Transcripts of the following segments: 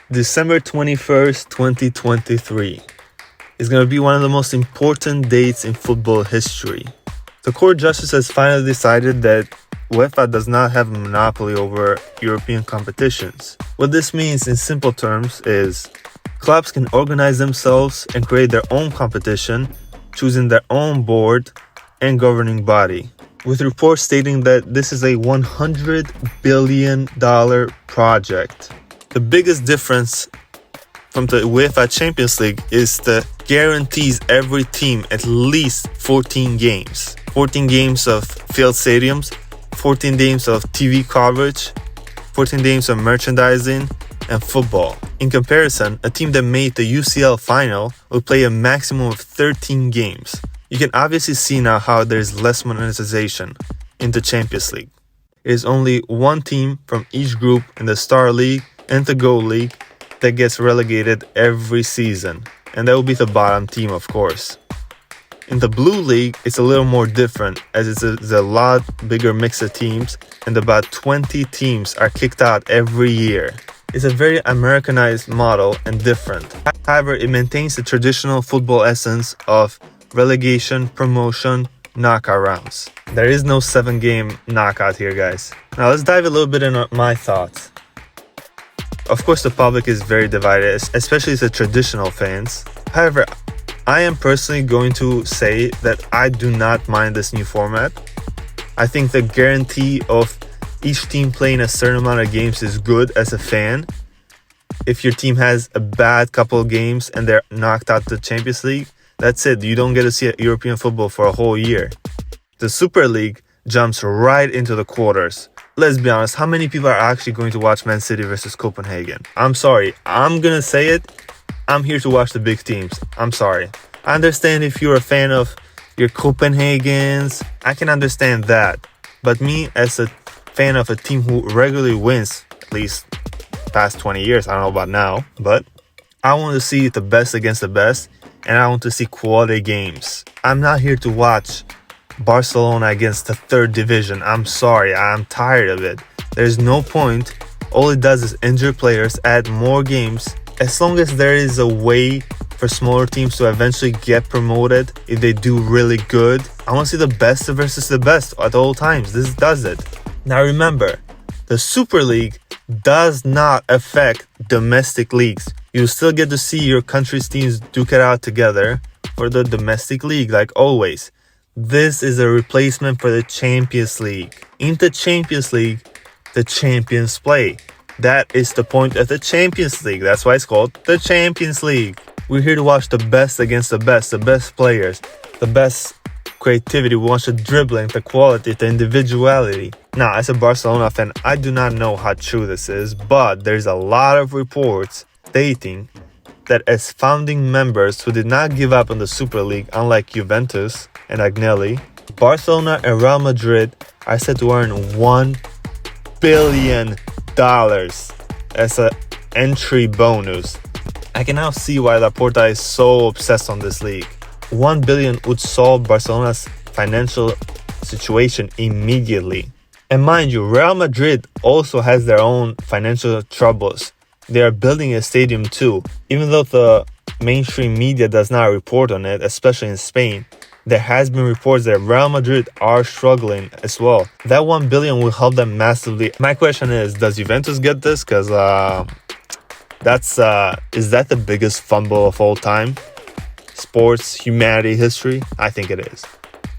December 21st, 2023 is going to be one of the most important dates in football history. The Court of Justice has finally decided that UEFA does not have a monopoly over European competitions. What this means in simple terms is clubs can organize themselves and create their own competition, choosing their own board and governing body, with reports stating that this is a $100 billion project. The biggest difference from the UEFA Champions League is the guarantees every team at least 14 games. 14 games of field stadiums, 14 games of TV coverage, 14 games of merchandising, and football. In comparison, a team that made the UCL final will play a maximum of 13 games. You can obviously see now how there's less monetization in the Champions League. It is only one team from each group in the Star League and the Gold League that gets relegated every season, and that will be the bottom team, of course. In the Blue League, it's a little more different, as it's a lot bigger mix of teams, and about 20 teams are kicked out every year. It's a very Americanized model and different. However, it maintains the traditional football essence of relegation, promotion, knockout rounds. There is no 7-game knockout here, guys. Now let's dive a little bit into my thoughts. Of course, the public is very divided, especially the traditional fans. However, I am personally going to say that I do not mind this new format. I think the guarantee of each team playing a certain amount of games is good as a fan. If your team has a bad couple of games and they're knocked out the Champions League, that's it. You don't get to see European football for a whole year. The Super League jumps right into the quarters. Let's be honest, how many people are actually going to watch Man City versus Copenhagen? I'm sorry, I'm gonna say it. I'm here to watch the big teams. I'm sorry. I understand if you're a fan of your Copenhagens, I can understand that. But me, as a fan of a team who regularly wins, at least past 20 years, I don't know about now, but I want to see the best against the best, and I want to see quality games. I'm not here to watch Barcelona against the third division. I'm sorry, I'm tired of it. There's no point. All it does is injure players, add more games. As long as there is a way for smaller teams to eventually get promoted, if they do really good, I want to see the best versus the best at all times. This does it. Now remember, the Super League does not affect domestic leagues. You'll still get to see your country's teams duke it out together for the domestic league, like always. This is a replacement for the Champions League. In the Champions League, the champions play. That is the point of the Champions League. That's why it's called the Champions League. We're here to watch the best against the best players, the best creativity. We watch the dribbling, the quality, the individuality. Now, as a Barcelona fan, I do not know how true this is, but there's a lot of reports stating that as founding members who did not give up on the Super League, unlike Juventus and Agnelli, Barcelona and Real Madrid are set to earn $1 billion as an entry bonus. I can now see why Laporta is so obsessed on this league. $1 billion would solve Barcelona's financial situation immediately. And mind you, Real Madrid also has their own financial troubles. They are building a stadium too. Even though the mainstream media does not report on it, especially in Spain, there has been reports that Real Madrid are struggling as well. That $1 billion will help them massively. My question is, does Juventus get this? Because is that the biggest fumble of all time? Sports, humanity, history? I think it is.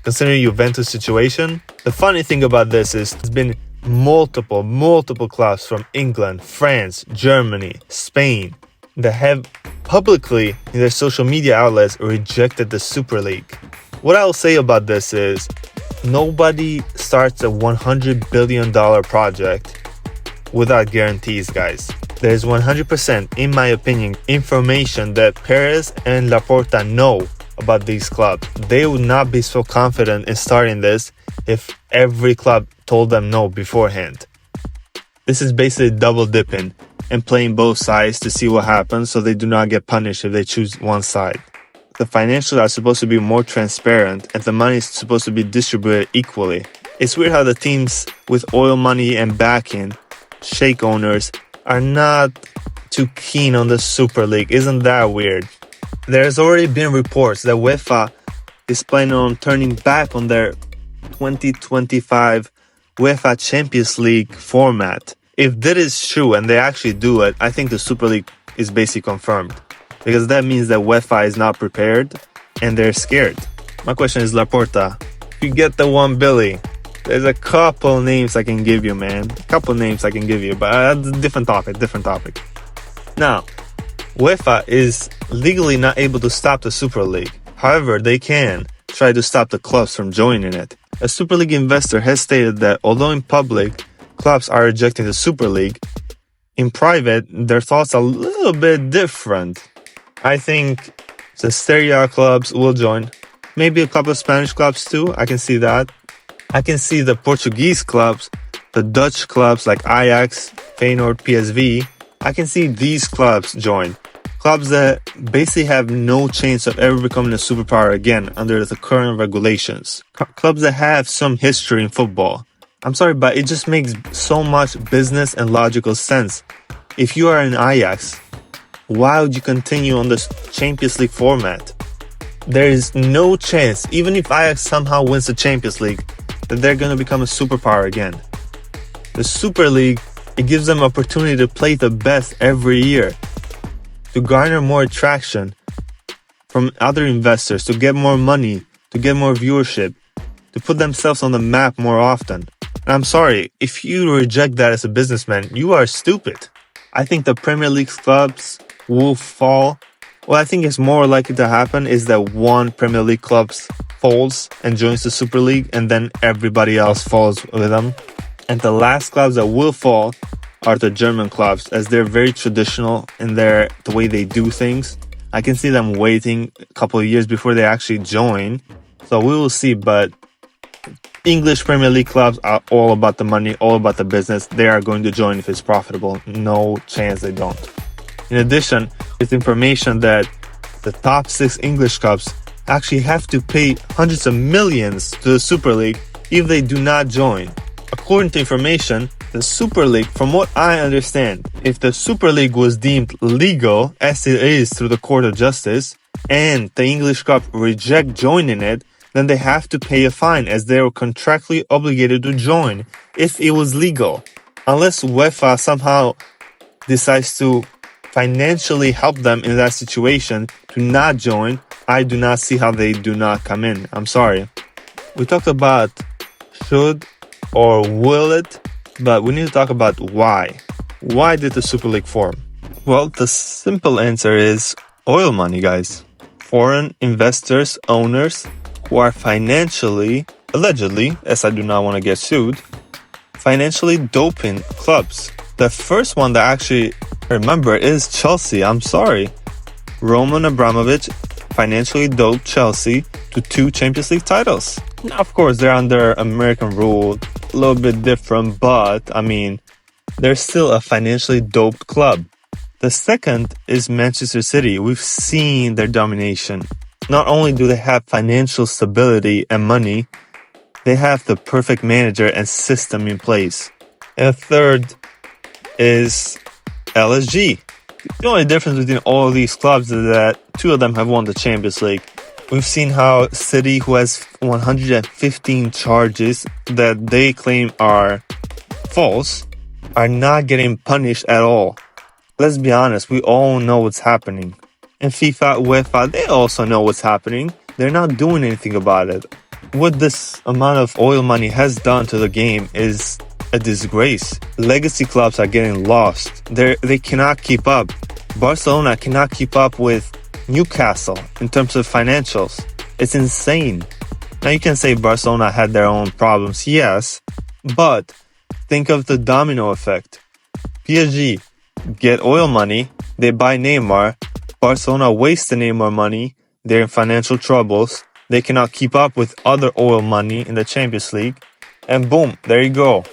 Considering Juventus' situation, the funny thing about this is there's been multiple clubs from England, France, Germany, Spain that have publicly in their social media outlets rejected the Super League. What I'll say about this is nobody starts a $100 billion project without guarantees, guys. There's 100%, in my opinion, information that Perez and Laporta know about these clubs. They would not be so confident in starting this if every club told them no beforehand. This is basically double dipping and playing both sides to see what happens so they do not get punished if they choose one side. The financials are supposed to be more transparent and the money is supposed to be distributed equally. It's weird how the teams with oil money and backing, shake owners, are not too keen on the Super League. Isn't that weird? There's already been reports that UEFA is planning on turning back on their 2025 UEFA Champions League format. If that is true and they actually do it, I think the Super League is basically confirmed. Because that means that UEFA is not prepared and they're scared. My question is, Laporta, if you get the 1 billion, there's a couple names I can give you, man. A couple names I can give you, but different topic. Now, UEFA is legally not able to stop the Super League. However, they can try to stop the clubs from joining it. A Super League investor has stated that although in public, clubs are rejecting the Super League, in private, their thoughts are a little bit different. I think the Serie A clubs will join. Maybe a couple of Spanish clubs too. I can see that. I can see the Portuguese clubs, the Dutch clubs like Ajax, Feyenoord, PSV. I can see these clubs join. Clubs that basically have no chance of ever becoming a superpower again under the current regulations. Clubs that have some history in football. I'm sorry, but it just makes so much business and logical sense. If you are an Ajax, why would you continue on this Champions League format? There is no chance, even if Ajax somehow wins the Champions League, that they're going to become a superpower again. The Super League, it gives them opportunity to play the best every year, to garner more attraction from other investors, to get more money, to get more viewership, to put themselves on the map more often. And I'm sorry, if you reject that as a businessman, you are stupid. I think the Premier League clubs will fall. What I think is more likely to happen is that one Premier League club falls and joins the Super League, and then everybody else falls with them. And the last clubs that will fall are the German clubs, as they're very traditional in the way they do things. I can see them waiting a couple of years before they actually join. So we will see, but English Premier League clubs are all about the money, all about the business. They are going to join if it's profitable. No chance they don't. In addition, it's information that the top 6 English clubs actually have to pay hundreds of millions to the Super League if they do not join. According to information, the Super League, from what I understand, if the Super League was deemed legal, as it is through the Court of Justice, and the English club reject joining it, then they have to pay a fine as they were contractually obligated to join if it was legal. Unless UEFA somehow decides to financially help them in that situation to not join, I do not see how they do not come in. I'm sorry. We talked about should or will it, but we need to talk about why. Why did the Super League form? Well, the simple answer is oil money, guys. Foreign investors, owners who are financially, allegedly, as I do not want to get sued, financially doping clubs. The first one that I actually remember is Chelsea. I'm sorry. Roman Abramovich financially doped Chelsea to 2 Champions League titles. Now, of course, they're under American rule, a little bit different, but I mean, they're still a financially doped club. The second is Manchester City. We've seen their domination. Not only do they have financial stability and money, they have the perfect manager and system in place. And third is LSG. The only difference between all of these clubs is that 2 of them have won the Champions League. We've seen how City, who has 115 charges that they claim are false, are not getting punished at all. Let's be honest, we all know what's happening. And FIFA, UEFA, they also know what's happening. They're not doing anything about it. What this amount of oil money has done to the game is a disgrace. Legacy clubs are getting lost. They cannot keep up. Barcelona cannot keep up with Newcastle in terms of financials. It's insane. Now you can say Barcelona had their own problems, yes, but think of the domino effect. PSG get oil money, they buy Neymar, Barcelona wastes the Neymar money, they're in financial troubles, they cannot keep up with other oil money in the Champions League, and boom, there you go.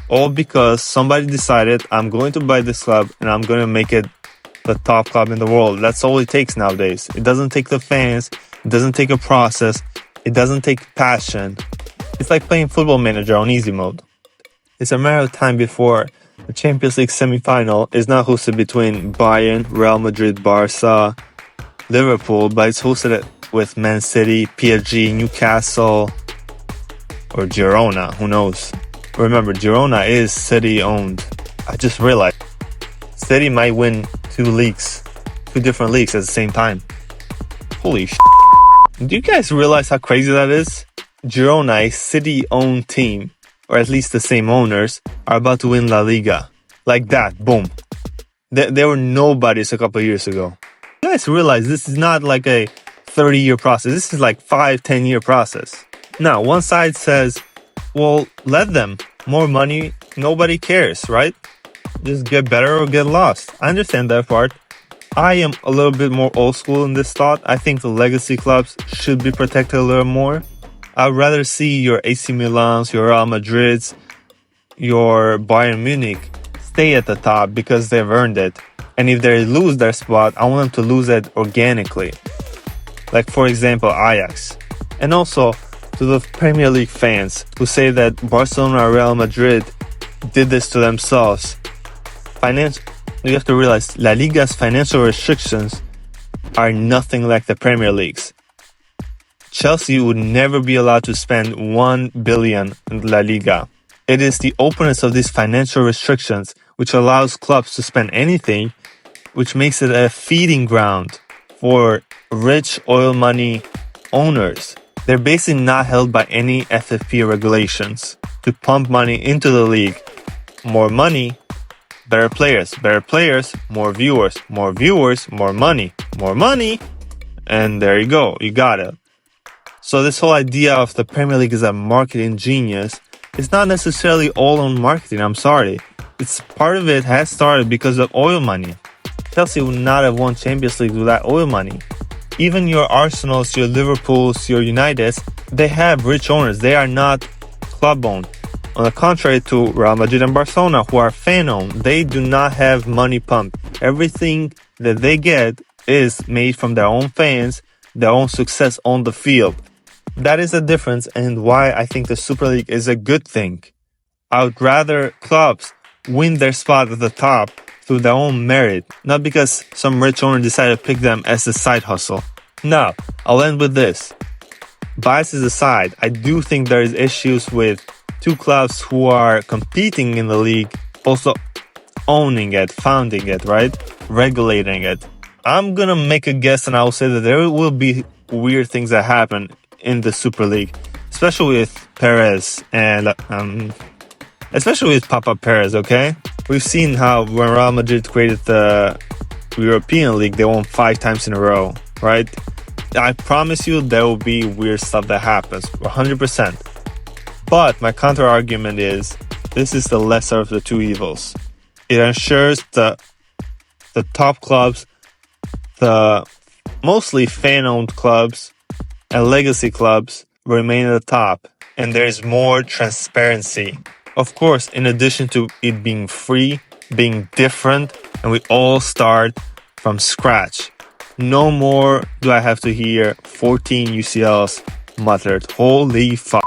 All because somebody decided, I'm going to buy this club and I'm going to make it the top club in the world. That's all it takes nowadays. It doesn't take the fans, it doesn't take a process, it doesn't take passion. It's like playing Football Manager on easy mode. It's a matter of time before The Champions League semi-final is not hosted between Bayern, Real Madrid, Barca, Liverpool, but it's hosted with Man City, PSG, Newcastle, or Girona, who knows. Remember, Girona is City-owned. I just realized City might win two different leagues at the same time. Holy shit. Do you guys realize how crazy that is? Girona, a City-owned team, or at least the same owners, are about to win La Liga. Like that, boom. They were nobodies a couple of years ago. You guys realize this is not like a 30-year process. This is like 5-10-year process. Now, one side says, well, let them. More money, nobody cares, right? Just get better or get lost. I understand that part. I am a little bit more old school in this thought. I think the legacy clubs should be protected a little more. I'd rather see your AC Milans, your Real Madrids, your Bayern Munich stay at the top because they've earned it. And if they lose their spot, I want them to lose it organically. Like, for example, Ajax. And also, to the Premier League fans who say that Barcelona or Real Madrid did this to themselves. You have to realize La Liga's financial restrictions are nothing like the Premier League's. Chelsea would never be allowed to spend 1 billion in La Liga. It is the openness of these financial restrictions which allows clubs to spend anything, which makes it a feeding ground for rich oil money owners. They're basically not held by any FFP regulations to pump money into the league. More money, better players, more viewers, more money, and there you go, you got it. So this whole idea of the Premier League is a marketing genius, it's not necessarily all on marketing, I'm sorry. It's part of it has started because of oil money. Chelsea would not have won Champions League without oil money. Even your Arsenals, your Liverpools, your Uniteds, they have rich owners. They are not club-owned. On the contrary to Real Madrid and Barcelona, who are fan-owned, they do not have money pumped. Everything that they get is made from their own fans, their own success on the field. That is the difference and why I think the Super League is a good thing. I would rather clubs win their spot at the top through their own merit, not because some rich owner decided to pick them as a side hustle. Now, I'll end with this. Biases aside, I do think there is issues with two clubs who are competing in the league, also owning it, founding it, right? Regulating it. I'm gonna make a guess and I will say that there will be weird things that happen in the Super League, especially with Perez and especially with Papa Perez, okay? We've seen how when Real Madrid created the European League, they won 5 times in a row, right? I promise you there will be weird stuff that happens, 100%. But my counter argument is, this is the lesser of the two evils. It ensures the top clubs, the mostly fan-owned clubs, and legacy clubs remain at the top, and there is more transparency. Of course, in addition to it being free, being different, and we all start from scratch. No more do I have to hear 14 UCLs muttered. Holy fuck.